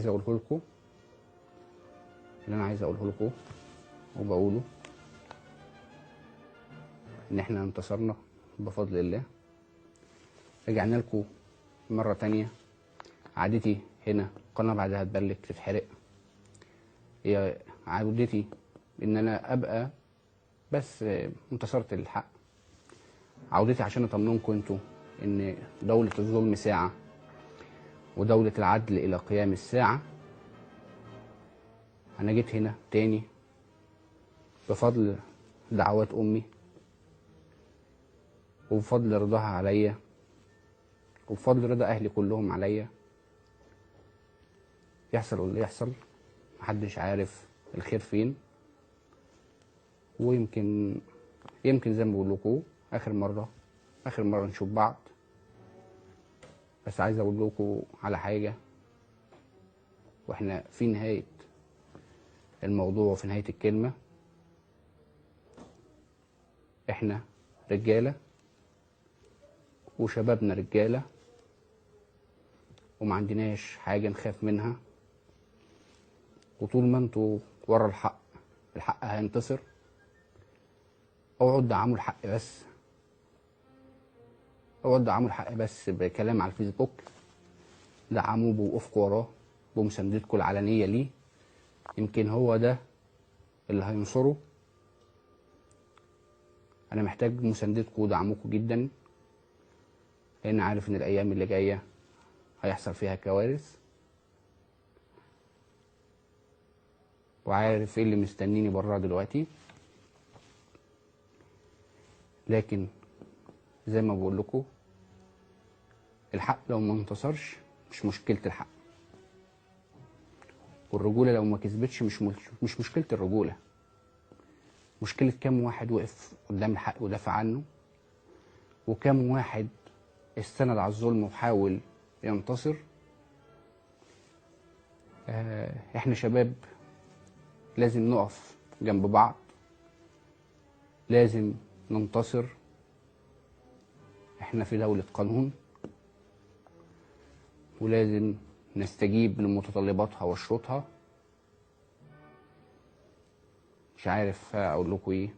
عايز اقوله لكم اللي انا عايز اقوله لكم وبقوله ان احنا انتصرنا بفضل الله. رجعنا لكم مره تانية. عادتي هنا القناه بعدها تبلك تتحرق. هي عودتي ان انا ابقى بس انتصرت للحق. عودتي عشان اطمنكم انتوا ان دوله الظلم ساعه ودوله العدل الى قيام الساعه. انا جيت هنا تاني بفضل دعوات امي وبفضل رضاها عليا وبفضل رضا اهلي كلهم عليا. يحصل واللي يحصل محدش عارف الخير فين، ويمكن زي ما بقول لكم اخر مره نشوف بعض. بس عايز اقول لكم على حاجه واحنا في نهايه الموضوع وفي نهايه الكلمه. احنا رجاله وشبابنا رجاله وما عندناش حاجه نخاف منها، وطول ما انتوا ورا الحق هينتصر. اوعوا تدعموا الحق بس، بكلام على الفيسبوك. دعموه بوقوفكوا وراه بمساندتكم العلنيه ليه. يمكن هو ده اللي هينصره. انا محتاج مساندتكم ودعمكم جدا، لان عارف ان الايام اللي جايه هيحصل فيها كوارث، وعارف ايه اللي مستنيني بره دلوقتي. لكن زي ما بقول لكم الحق لو ما انتصرش مش مشكله الحق، والرجوله لو ما كسبتش مش مشكله الرجوله. مشكله كام واحد وقف قدام الحق ودافع عنه، وكام واحد استند على الظلم وحاول ينتصر. احنا شباب لازم نقف جنب بعض، لازم ننتصر. احنا في دولة قانون، ولازم نستجيب لمتطلباتها وشروطها. مش عارف اقول لكم ايه،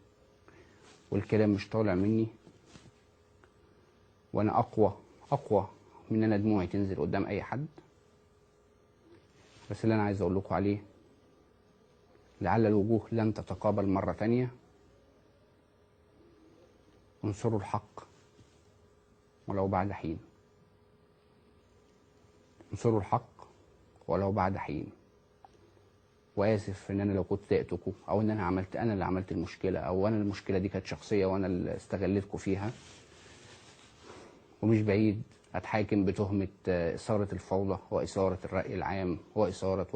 والكلام مش طالع مني، وانا اقوى من ان انا دموعي تنزل قدام اي حد. بس اللي انا عايز اقول لكم عليه، لعل الوجوه لن تتقابل مرة تانية. انصروا الحق ولو بعد حين. انصروا الحق ولو بعد حين. واسف ان انا لو كنت ضايقتكم، او ان انا اللي عملت المشكله، او انا المشكله دي كانت شخصيه وانا اللي استغلتكم فيها. ومش بعيد اتحاكم بتهمه اثاره الفوضى واثاره الراي العام واثاره.